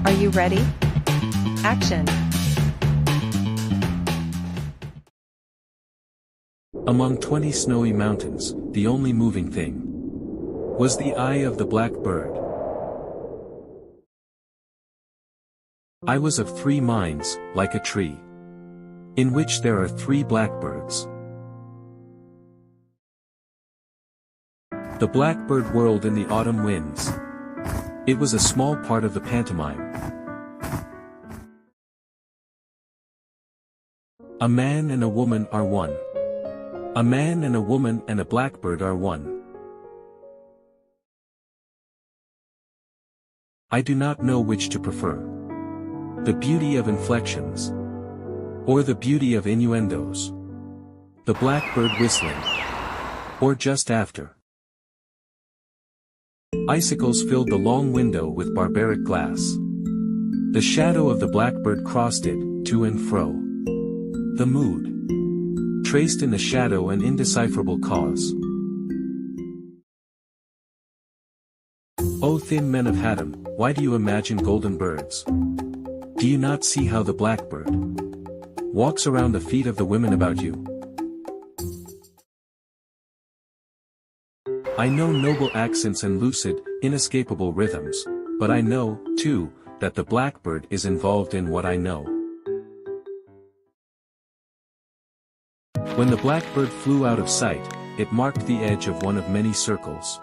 Are you ready? Action! Among 20 snowy mountains, the only moving thing was the eye of the black bird. I was of three minds, like a tree, in which there are three blackbirds. The blackbird whirled in the autumn winds. It was a small part of the pantomime. A man and a woman are one. A man and a woman and a blackbird are one. I do not know which to prefer. The beauty of inflections, or the beauty of innuendos. The blackbird whistling, or just after. Icicles filled the long window with barbaric glass. The shadow of the blackbird crossed it, to and fro. The mood traced in the shadow an indecipherable cause. O thin men of Haddam, why do you imagine golden birds? Do you not see how the blackbird walks around the feet of the women about you? I know noble accents and lucid, inescapable rhythms, but I know, too, that the blackbird is involved in what I know. When the blackbird flew out of sight, it marked the edge of one of many circles.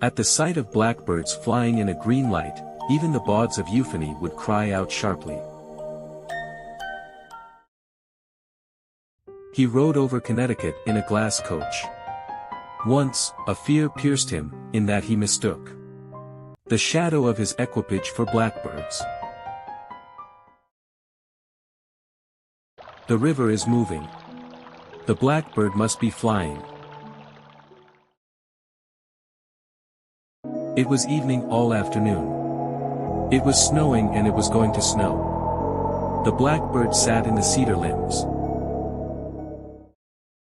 At the sight of blackbirds flying in a green light, even the bawds of euphony would cry out sharply. He rode over Connecticut in a glass coach. Once, a fear pierced him, in that he mistook the shadow of his equipage for blackbirds. The river is moving. The blackbird must be flying. It was evening all afternoon. It was snowing and it was going to snow. The blackbird sat in the cedar limbs.